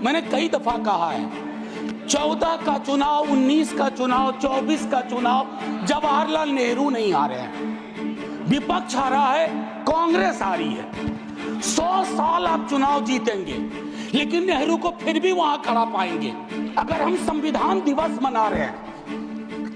मैंने कई दफा कहा है, 14 का चुनाव, 19 का चुनाव, 24 का चुनाव जवाहरलाल नेहरू नहीं आ रहे हैं, विपक्ष आ रहा है, कांग्रेस आ रही है। 100 साल आप चुनाव जीतेंगे लेकिन नेहरू को फिर भी वहां खड़ा पाएंगे। अगर हम संविधान दिवस मना रहे हैं,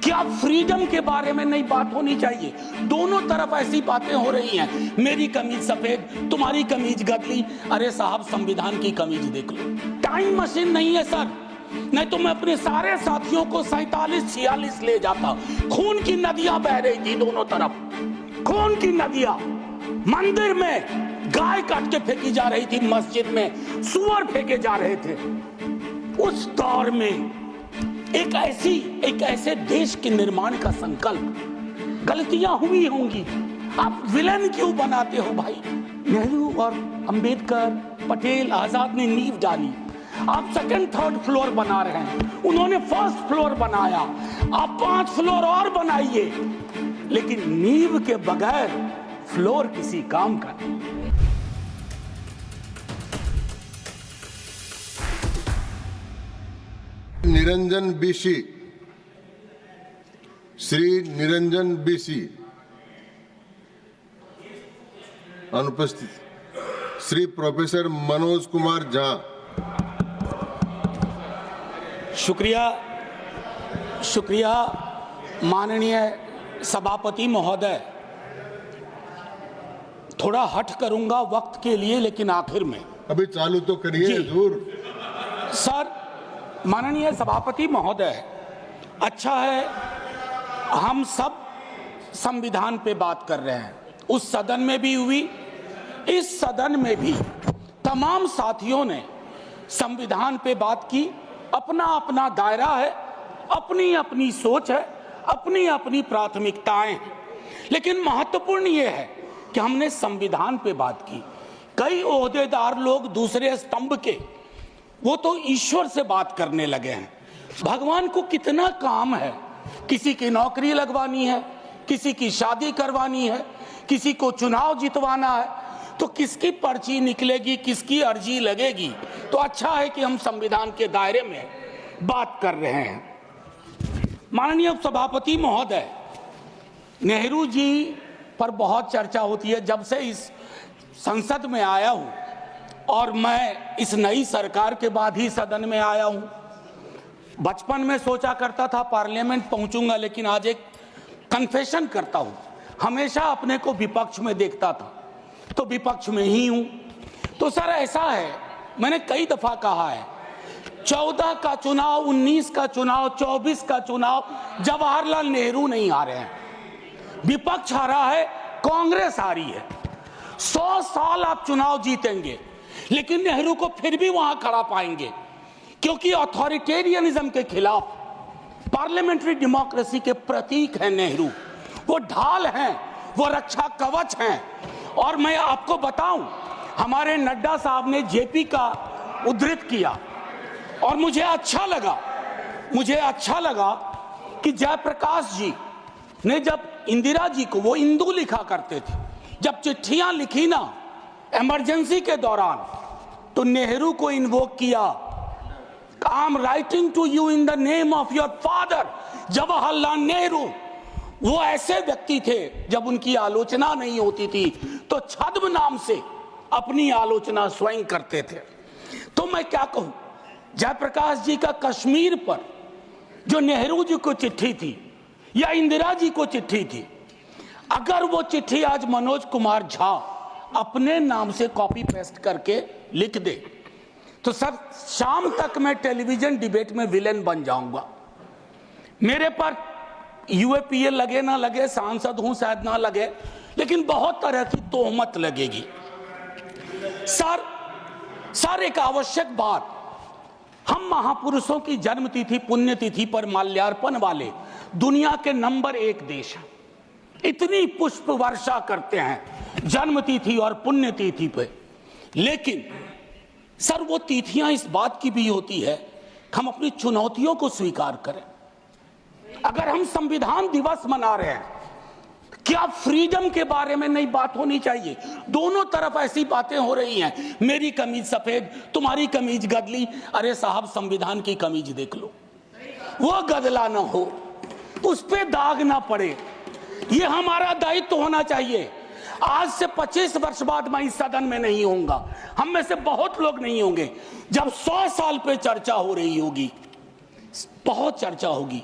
क्या फ्रीडम के बारे में नई बात होनी चाहिए? दोनों तरफ ऐसी बातें हो रही हैं, मेरी कमीज सफेद, तुम्हारी कमीज गदली। अरे साहब, संविधान की कमीज देख लो। टाइम मशीन नहीं है सर, नहीं तो मैं अपने सारे साथियों को 47-46 ले जाता। खून की नदियां बह रही थी दोनों तरफ, खून की नदियां। मंदिर में गाय काट के फेंकी जा रही थी, मस्जिद में सुअर फेंके जा रहे थे। उस दौर में एक ऐसे देश के निर्माण का संकल्प, गलतियां हुई होंगी, आप विलन क्यों बनाते हो भाई? नेहरू और अंबेडकर, पटेल, आजाद ने नींव डाली, आप सेकंड थर्ड फ्लोर बना रहे हैं, उन्होंने फर्स्ट फ्लोर बनाया, आप 5 फ्लोर और बनाइए, लेकिन नींव के बगैर फ्लोर किसी काम का नहीं। निरंजन बीसी, श्री निरंजन बीसी अनुपस्थित। श्री प्रोफेसर मनोज कुमार झा। शुक्रिया माननीय सभापति महोदय। थोड़ा हट करूंगा वक्त के लिए, लेकिन आखिर में अभी चालू तो करिए हुजूर। सर, माननीय सभापति महोदय, अच्छा है हम सब संविधान पे बात कर रहे हैं। उस सदन में भी हुई, इस सदन में भी तमाम साथियों ने संविधान पे बात की। अपना अपना दायरा है, अपनी अपनी सोच है, अपनी अपनी प्राथमिकताएं हैं, लेकिन महत्वपूर्ण यह है कि हमने संविधान पे बात की। कई ओहदेदार लोग दूसरे स्तंभ के, वो तो ईश्वर से बात करने लगे हैं। भगवान को कितना काम है, किसी की नौकरी लगवानी है, किसी की शादी करवानी है, किसी को चुनाव जितवाना है, तो किसकी पर्ची निकलेगी, किसकी अर्जी लगेगी। तो अच्छा है कि हम संविधान के दायरे में बात कर रहे हैं। माननीय सभापति महोदय, नेहरू जी पर बहुत चर्चा होती है जब से इस संसद में आया हूं, और मैं इस नई सरकार के बाद ही सदन में आया हूं। बचपन में सोचा करता था पार्लियामेंट पहुंचूंगा, लेकिन आज एक कन्फेशन करता हूं, हमेशा अपने को विपक्ष में देखता था, तो विपक्ष में ही हूं। तो सर ऐसा है, मैंने कई दफा कहा है, 14 का चुनाव, 19 का चुनाव, 24 का चुनाव जवाहरलाल नेहरू नहीं आ रहे हैं, विपक्ष आ रहा है, कांग्रेस आ रही है। 100 साल आप चुनाव जीतेंगे लेकिन नेहरू को फिर भी वहां खड़ा पाएंगे, क्योंकि अथॉरिटेरियनिज्म के खिलाफ, पार्लियामेंट्री डेमोक्रेसी के प्रतीक हैं नेहरू। वो ढाल हैं, वो रक्षा कवच हैं। और मैं आपको बताऊं, हमारे नड्डा साहब ने जेपी का उद्धृत किया और मुझे अच्छा लगा कि जयप्रकाश जी ने जब इंदिरा जी को, वो इंदू लिखा करते थे, जब चिट्ठियां लिखी ना इमरजेंसी के दौरान, तो नेहरू को इन्वोक किया। I am writing to you in the name of your father Jawaharlal Nehru. वो ऐसे व्यक्ति थे, जब उनकी आलोचना नहीं होती थी तो छद्म नाम से अपनी आलोचना स्वयं करते थे। तो मैं क्या कहूं, जयप्रकाश जी का कश्मीर पर जो नेहरू जी को चिट्ठी थी या इंदिरा जी को चिट्ठी थी, अगर वो चिट्ठी आज मनोज कुमार झा अपने नाम से कॉपी पेस्ट करके लिख दे, तो सर शाम तक मैं टेलीविजन डिबेट में विलेन बन जाऊंगा। मेरे पर यूएपीए लगे ना लगे, सांसद हूं शायद ना लगे, लेकिन बहुत तरह की तोहमत लगेगी। सर एक आवश्यक बात, हम महापुरुषों की जन्मतिथि, पुण्यतिथि पर माल्यार्पण वाले दुनिया के नंबर 1 देश हैं। इतनी पुष्प वर्षा करते हैं जन्मतिथि और पुण्यतिथि पे, लेकिन सर वो तिथियां इस बात की भी होती है कि हम अपनी चुनौतियों को स्वीकार करें। अगर हम संविधान दिवस मना रहे हैं, क्या फ्रीडम के बारे में नहीं बात होनी चाहिए? दोनों तरफ ऐसी बातें हो रही हैं, मेरी कमीज सफेद, तुम्हारी कमीज गदली। अरे साहब, संविधान की कमीज देख लो, वो गदला ना हो, उस पे दाग ना पड़े। ये हमारा दायित्व होना चाहिए। आज से 25 वर्ष बाद मैं इस सदन में नहीं होऊंगा, हम में से बहुत लोग नहीं होंगे। जब 100 साल पे चर्चा हो रही होगी, बहुत चर्चा होगी,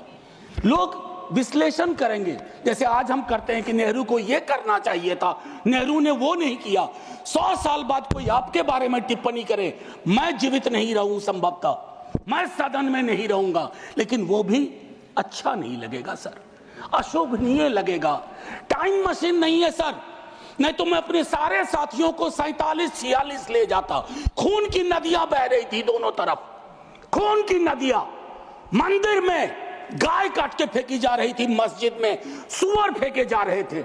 लोग विश्लेषण करेंगे, जैसे आज हम करते हैं कि नेहरू को यह करना चाहिए था, नेहरू ने वो नहीं किया। 100 साल बाद कोई आपके बारे में टिप्पणी करे, मैं जीवित नहीं रहूं, संभवतः मैं सदन में नहीं रहूंगा, लेकिन वो भी अच्छा नहीं लगेगा सर, अशोभनीय लगेगा। टाइम मशीन नहीं है सर, नहीं तो मैं अपने सारे साथियों को 47-46 ले जाता। खून की नदियां बह रही थी दोनों तरफ, खून की नदियां। मंदिर में गाय काट के फेंकी जा रही थी, मस्जिद में सुअर फेंके जा रहे थे।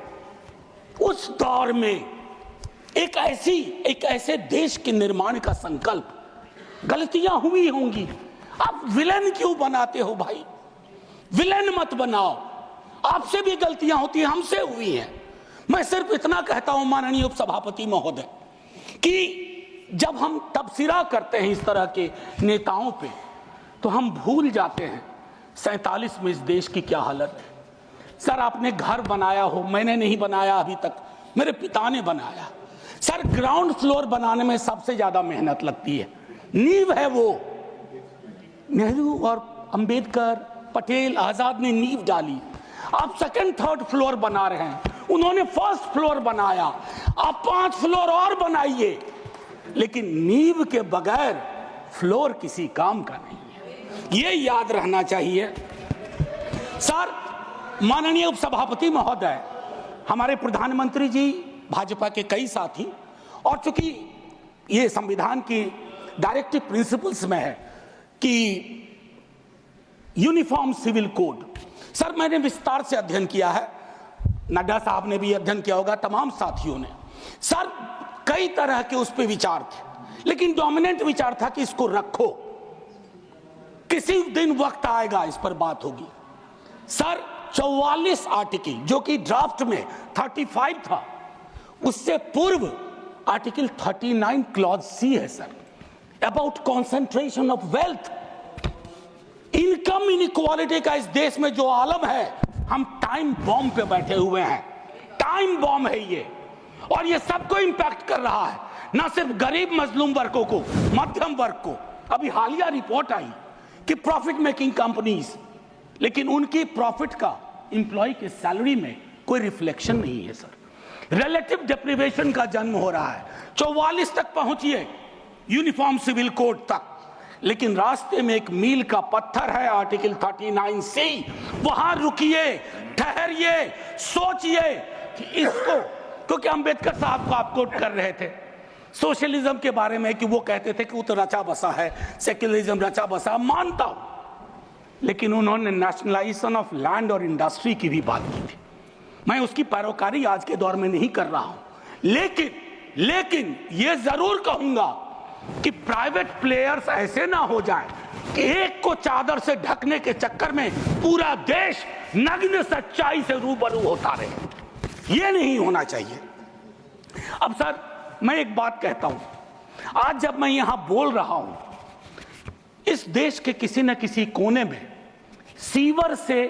उस दौर में एक ऐसे देश के निर्माण का संकल्प, गलतियां हुई होंगी। आप विलेन क्यों बनाते हो भाई? विलेन मत बनाओ, आपसे भी गलतियां होती हैं, हमसे हुई हैं। मैं सिर्फ इतना कहता हूं माननीय उपसभापति महोदय कि जब हम तबसरा करते हैं इस तरह के नेताओं पे, तो हम भूल जाते हैं 47 में इस देश की क्या हालत है। सर, आपने घर बनाया हो, मैंने नहीं बनाया अभी तक, मेरे पिता ने बनाया। सर, ग्राउंड फ्लोर बनाने में सबसे ज्यादा मेहनत लगती है, नींव है वो। नेहरू और अंबेडकर, पटेल, आजाद ने नींव डाली। आप सेकंड थर्ड फ्लोर बना रहे हैं, उन्होंने फर्स्ट फ्लोर बनाया, आप 5 फ्लोर और बनाइए, लेकिन नींव के बगैर फ्लोर किसी काम का नहीं है, ये याद रहना चाहिए। सर, माननीय उपसभापति महोदय, हमारे प्रधानमंत्री जी, भाजपा के कई साथी, और चूंकि ये संविधान की डायरेक्टिव प्रिंसिपल्स में है कि यूनिफॉर्म सिविल कोड, सर मैंने विस्तार से अध्ययन किया है, नड्डा साहब ने भी अध्ययन किया होगा, तमाम साथियों ने। सर, कई तरह के उस पर विचार थे, लेकिन डोमिनेंट विचार था कि इसको रखो, किसी दिन वक्त आएगा इस पर बात होगी। सर, 44 आर्टिकल जो कि ड्राफ्ट में 35 था, उससे पूर्व आर्टिकल 39 क्लॉज सी है sir, about concentration of wealth. Income inequality का इस देश में जो आलम है, हम टाइम बॉम्ब पे बैठे हुए हैं, टाइम बॉम्ब है ये, और ये सबको इंपैक्ट कर रहा है, ना सिर्फ गरीब मजलूम वर्गों को, मध्यम वर्ग को। अभी हालिया रिपोर्ट आई कि प्रॉफिट मेकिंग कंपनीज, लेकिन उनकी प्रॉफिट का एम्प्लॉय के सैलरी में कोई रिफ्लेक्शन नहीं है सर। रिलेटिव डिप्रिवेशन का जन्म हो रहा है। 44 तक पहुंचिए यूनिफॉर्म सिविल कोड तक, लेकिन रास्ते में एक मील का पत्थर है आर्टिकल 39 सी। वहां रुकिए, ठहरिए, सोचिए कि इसको, क्योंकि अंबेडकर साहब को आप कोट कर रहे थे सोशलिज्म के बारे में कि वो कहते थे कि वो तो रचा बसा है, सेक्युलरिज्म रचा बसा, मानता हूं, लेकिन उन्होंने नेशनलाइजेशन ऑफ लैंड और इंडस्ट्री की भी बात की थी। मैं उसकी पैरोकारी आज के दौर में नहीं कर रहा हूं, लेकिन ये जरूर कहूंगा कि प्राइवेट प्लेयर्स ऐसे ना हो जाएं कि एक को चादर से ढकने के चक्कर में पूरा देश नग्न सच्चाई से रूबरू होता रहे। ये नहीं होना चाहिए। अब सर, मैं एक बात कहता हूं, आज जब मैं यहां बोल रहा हूं, इस देश के किसी न किसी कोने में सीवर से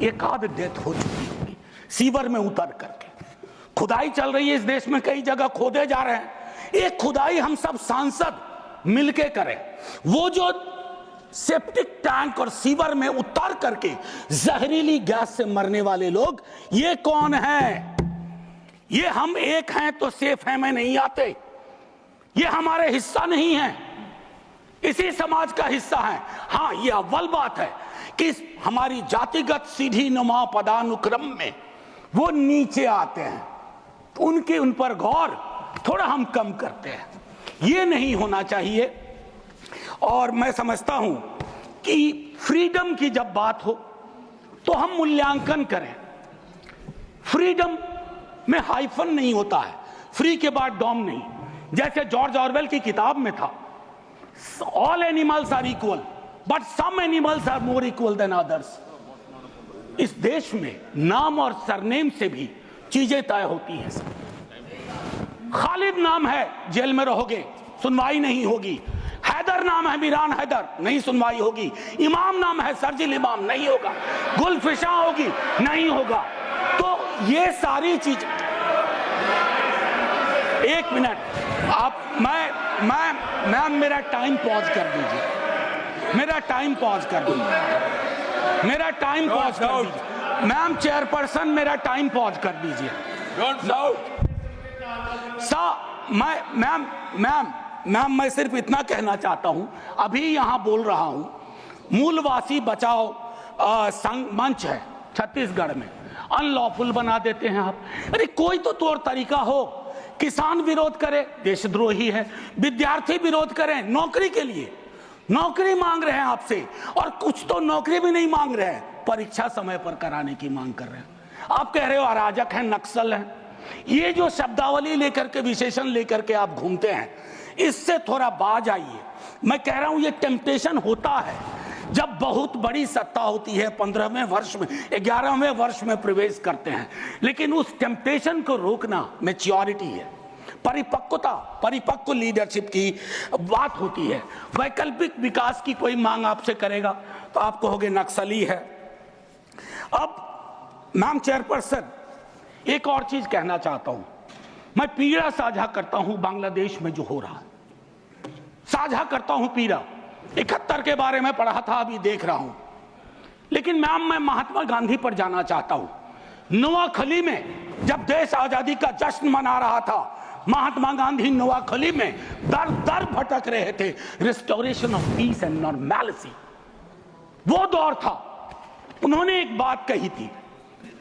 एक आध डेथ हो चुकी होगी। सीवर में उतर करके खुदाई चल रही है इस देश में, कई जगह खोदे जा रहे हैं। एक खुदाई हम सब सांसद मिलके करें। वो जो सेप्टिक टैंक और सीवर में उतर करके जहरीली गैस से मरने वाले लोग, ये कौन है? ये हम एक हैं तो सेफ हैं में नहीं आते, ये हमारे हिस्सा नहीं है, इसी समाज का हिस्सा है। हाँ, ये अव्वल बात है कि हमारी जातिगत सीढ़ी नुमा पदानुक्रम में वो नीचे आते हैं, उन पर गौर थोड़ा हम कम करते हैं। ये नहीं होना चाहिए। और मैं समझता हूं कि फ्रीडम की जब बात हो तो हम मूल्यांकन करें। फ्रीडम में हाइफन नहीं होता है, फ्री के बाद डॉम नहीं, जैसे जॉर्ज ऑरवेल की किताब में था, all animals are equal but some animals are more equal than others. इस देश में नाम और सरनेम से भी चीजें तय होती हैं सर। खालिद नाम है, जेल में रहोगे, सुनवाई नहीं होगी। हैदर नाम है, मीरान हैदर, नहीं सुनवाई होगी। इमाम नाम है, सर्जिल इमाम, नहीं होगा। गुलफिशा होगी, नहीं होगा। तो ये सारी चीज, एक मिनट आप, मैं मेरा टाइम पॉज कर दीजिए, मेरा टाइम पॉज कर दीजिए, मेरा टाइम पॉज कर दीजिए। मैम चेयरपर्सन, मेरा टाइम पॉज कर दीजिए। मैम मैं सिर्फ इतना कहना चाहता हूं, अभी यहां बोल रहा हूं, मूलवासी बचाओ संघ मंच है छत्तीसगढ़ में, अनलॉफुल बना देते हैं आप। अरे कोई तो तौर तरीका हो। किसान विरोध करे, देशद्रोही है। विद्यार्थी विरोध करें, नौकरी के लिए, नौकरी मांग रहे हैं आपसे, और कुछ तो नौकरी भी नहीं मांग रहे हैं, परीक्षा समय पर कराने की मांग कर रहे हैं। आप कह रहे हो अराजक हैं, नक्सल हैं। ये जो शब्दावली लेकर के, विशेषण लेकर के आप घूमते हैं, इससे थोड़ा बाज आइए। मैं कह रहा हूं ये टेम्पटेशन होता है जब बहुत बड़ी सत्ता होती है, 15वें वर्ष में, 11वें वर्ष में प्रवेश करते हैं, लेकिन उस टेम्पटेशन को रोकना मैच्योरिटी है, परिपक्वता, परिपक्व लीडरशिप की बात होती है। वैकल्पिक विकास की कोई मांग आपसे करेगा तो आप कहोगे नक्सली है। अब मैम चेयरपर्सन, एक और चीज कहना चाहता हूं, मैं पीड़ा साझा करता हूं बांग्लादेश में जो हो रहा है, साझा करता हूं पीड़ा। 71 के बारे में पढ़ा था, अभी देख रहा हूं। लेकिन मैम मैं महात्मा गांधी पर जाना चाहता हूं। नोआखली में जब देश आजादी का जश्न मना रहा था, महात्मा गांधी नोआखली में दर दर भटक रहे थे, restoration of peace and normality, वो दौर था। उन्होंने एक बात कही थी,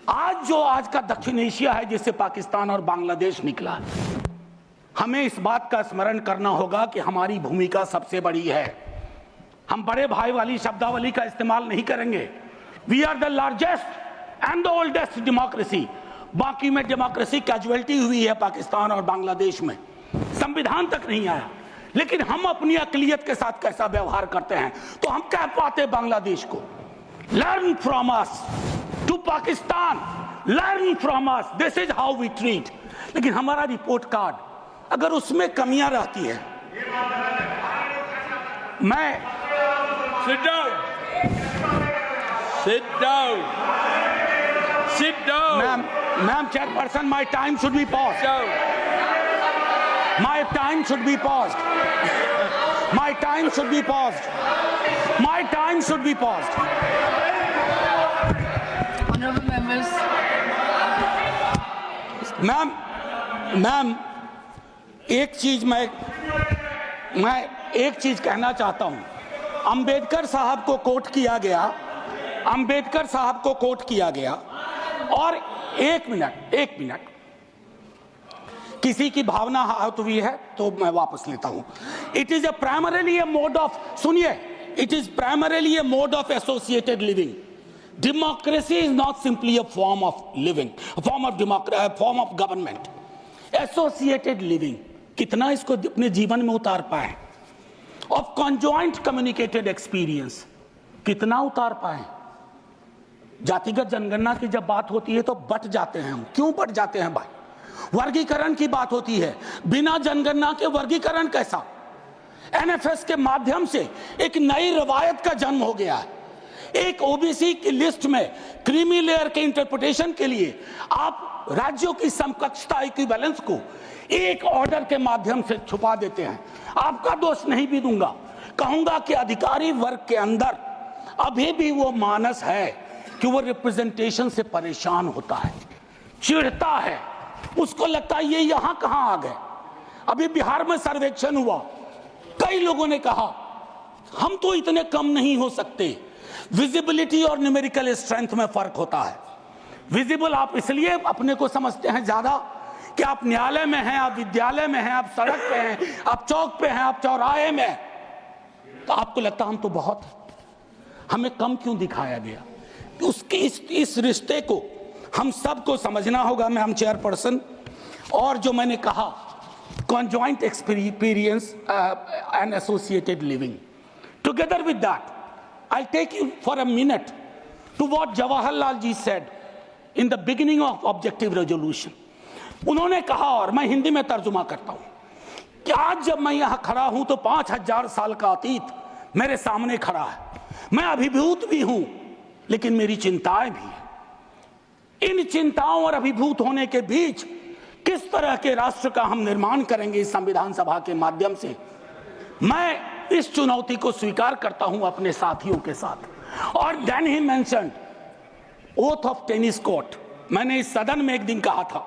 आज का दक्षिण एशिया है जिससे पाकिस्तान और बांग्लादेश निकला है, हमें इस बात का स्मरण करना होगा कि हमारी भूमिका सबसे बड़ी है। हम बड़े भाई वाली शब्दावली का इस्तेमाल नहीं करेंगे। We are the largest and the oldest democracy. बाकी में डेमोक्रेसी कैजुअलिटी हुई है पाकिस्तान और बांग्लादेश में, संविधान तक नहीं आया। लेकिन हम अपनी अकलियत के साथ कैसा व्यवहार करते हैं, तो हम कह पाते बांग्लादेश को, learn from us, to Pakistan, learn from us, this is how we treat. लेकिन हमारा रिपोर्ट कार्ड, अगर उसमें कमियां रहती है, मैं Sit down. Sit down. Sit down. Ma'am chairperson, my time should be paused. Sit down. My time should be paused. My time should be paused. My time should be paused. Honorable members. Ma'am एक चीज मैं एक चीज कहना चाहता हूं। अंबेडकर साहब को कोट किया गया, अंबेडकर साहब को कोट किया गया, और एक मिनट किसी की भावना आहत हुई है तो मैं वापस लेता हूं। It is primarily a mode of, सुनिए, it is primarily a mode of associated living. Democracy is not simply a form of living, form of government. Associated living, कितना इसको अपने जीवन में उतार पाए? ऑफ कॉन्जॉइंट कम्युनिकेटेड एक्सपीरियंस, कितना उतार पाए? जातिगत जनगणना की जब बात होती है तो बट जाते हैं हम। क्यों बट जाते हैं भाई? वर्गीकरण की बात होती है, बिना जनगणना के वर्गीकरण कैसा? एनएफएस के माध्यम से एक नई रवायत का जन्म हो गया है। एक ओबीसी की लिस्ट में क्रीमी लेयर के इंटरप्रिटेशन के लिए आप राज्यों की समकक्षता, इक्विवेलेंस को एक ऑर्डर के माध्यम से छुपा देते हैं। आपका दोष नहीं भी दूंगा, कहूंगा कि अधिकारी वर्ग के अंदर अभी भी वो मानस है कि वो रिप्रेजेंटेशन से परेशान होता है, चिढ़ता है, उसको लगता है ये यहां कहां आ गए। अभी बिहार में सर्वेक्षण हुआ, कई लोगों ने कहा हम तो इतने कम नहीं हो सकते। विजिबिलिटी और न्यूमेरिकल स्ट्रेंथ में फर्क होता है। विजिबल आप इसलिए अपने को समझते हैं ज्यादा कि आप न्यायालय में हैं, आप विद्यालय में हैं, आप सड़क पे हैं, आप चौक पे हैं, आप चौराहे में हैं, तो आपको लगता हम तो बहुत, हमें कम क्यों दिखाया गया? उसके इस रिश्ते को हम सबको समझना होगा। मैम चेयरपर्सन, और जो मैंने कहा conjoint experience and associated living, together with that I'll take you for a minute to what Jawaharlal ji said in the beginning of objective resolution, उन्होंने कहा, और मैं हिंदी में तर्जुमा करता हूं, कि आज जब मैं यहां खड़ा हूं तो 5000 साल का अतीत मेरे सामने खड़ा है। मैं अभिभूत भी हूं, लेकिन मेरी चिंताएं भी हैं। इन चिंताओं और अभिभूत होने के बीच किस तरह के राष्ट्र का हम निर्माण करेंगे इस संविधान सभा के माध्यम से, मैं इस चुनौती को स्वीकार करता हूं अपने साथियों के साथ। और then he mentioned oath of tennis court. मैंने इस सदन में एक दिन कहा था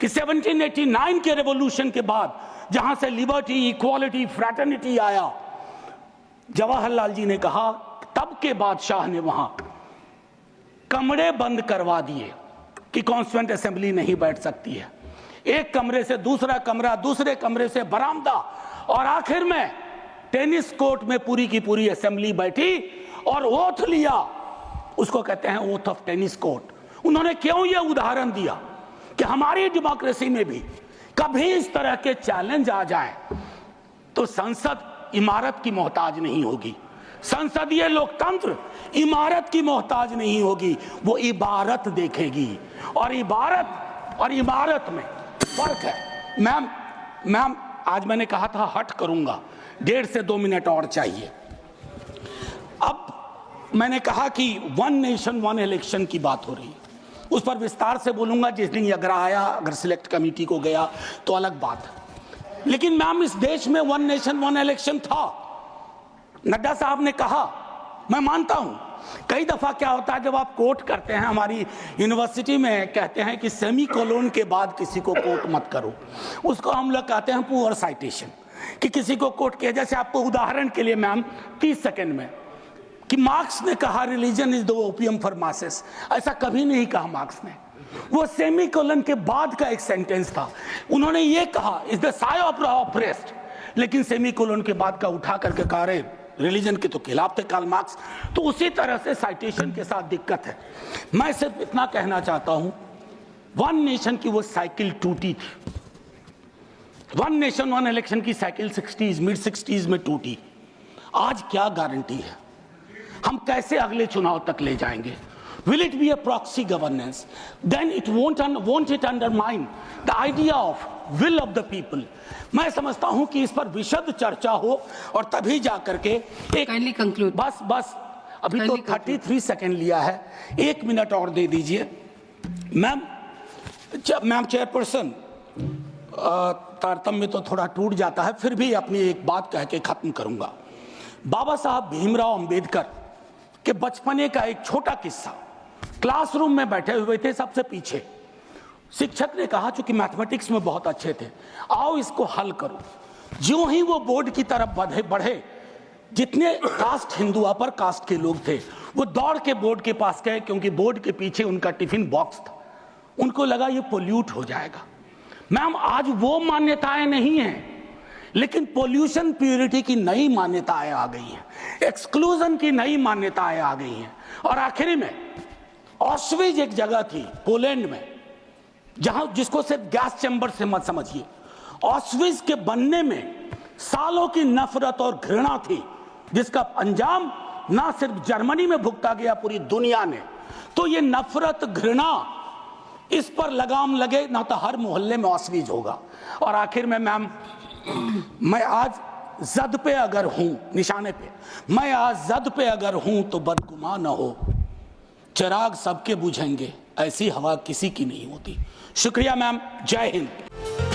कि 1789 के रेवोल्यूशन के बाद जहां से लिबर्टी, इक्वालिटी, फ्रैटर्निटी आया, जवाहरलाल जी ने कहा तब के बादशाह ने वहां कमरे बंद करवा दिए कि कॉन्स्टिट्यूएंट असेंबली नहीं बैठ सकती है। एक कमरे से दूसरा कमरा, दूसरे कमरे से बरामदा, और आखिर में टेनिस कोर्ट में पूरी की पूरी असेंबली बैठी और ओथ लिया। उसको कहते हैं ओथ ऑफ टेनिस कोर्ट। उन्होंने क्यों यह उदाहरण दिया कि हमारी डेमोक्रेसी में भी कभी इस तरह के चैलेंज आ जाए तो संसद इमारत की मोहताज नहीं होगी, संसदीय लोकतंत्र इमारत की मोहताज नहीं होगी, वो इबारत देखेगी। और इबारत में फर्क है। मैम आज मैंने कहा था हट करूंगा, 1.5 से 2 मिनट और चाहिए। अब मैंने कहा कि वन नेशन वन इलेक्शन की बात हो रही है, उस पर विस्तार से बोलूंगा जिस दिन अगर आया, अगर सिलेक्ट कमेटी को गया तो अलग बात है। लेकिन मैम इस देश में वन नेशन वन इलेक्शन था। नड्डा साहब ने कहा, मैं मानता हूं, कई दफा क्या होता है जब आप कोट करते हैं, हमारी यूनिवर्सिटी में कहते हैं कि सेमी कोलोन के बाद किसी को कोट मत करो, उसको हम लोग कहते हैं पुअर साइटेशन, कि किसी को कोट किया। जैसे आपको उदाहरण के लिए मैम 30 सेकंड में, कि मार्क्स ने कहा religion is the opium for masses, ऐसा कभी नहीं कहा मार्क्स ने। वो सेमी कोलन के बाद का एक सेंटेंस था। उन्होंने ये कहा is the Sai of oppressed, लेकिन सेमी कोलन के बाद का उठा करके कहा रहे रिलीजन के तो खिलाफ थे कार्ल मार्क्स। तो उसी तरह से साइटेशन के साथ दिक्कत है। मैं सिर्फ इतना कहना चाहता हूं, वन नेशन की वो साइकिल टूटी थी। वन नेशन वन इलेक्शन की साइकिल 60s मिड 60s में टूटी। आज क्या गारंटी है, हम कैसे अगले चुनाव तक ले जाएंगे? Will it be a proxy governance? Then it won't it undermine the idea of will of the people? मैं समझता हूं कि इस पर विशद चर्चा हो और तभी जाकर के एक Kindly conclude. बस अभी तो 33 सेकंड लिया है, 1 मिनट और दे दीजिए। मैम चेयरपर्सन, तारतम्य तो थोड़ा टूट जाता है, फिर भी अपनी एक बात कह के खत्म करूंगा। बाबा साहब भीमराव अंबेडकर के बचपने का एक छोटा किस्सा। क्लासरूम में बैठे हुए थे सबसे पीछे, शिक्षक ने कहा चूंकि मैथमेटिक्स में बहुत अच्छे थे, आओ इसको हल करो। ज्यों ही वो बोर्ड की तरफ बढ़े, जितने कास्ट हिंदू अपर कास्ट के लोग थे वो दौड़ के बोर्ड के पास गए, क्योंकि बोर्ड के पीछे उनका टिफिन बॉक्स था। उनको लगा ये पोल्यूट हो जाएगा। मैम आज वो मान्यताएं नहीं हैं, लेकिन पोल्यूशन प्यूरिटी की नई मान्यताएं आ गई हैं, एक्सक्लूजन की नई मान्यताएं आ गई हैं। और आखिरी में ऑस्विज एक जगह थी पोलैंड में, जहां जिसको सिर्फ गैस चैम्बर से मत समझिए, ऑस्विज के बनने में सालों की नफरत और घृणा थी, जिसका अंजाम ना सिर्फ जर्मनी में भुगता गया, पूरी दुनिया ने। तो ये नफरत घृणा, इस पर लगाम लगे ना तो हर मोहल्ले में ऑस्विज होगा। और आखिर में मैम, मैं आज जद पे अगर हूं, निशाने पे, मैं आज जद पे अगर हूं तो बदगुमान न हो, चिराग सबके बुझेंगे, ऐसी हवा किसी की नहीं होती। शुक्रिया मैम, जय हिंद।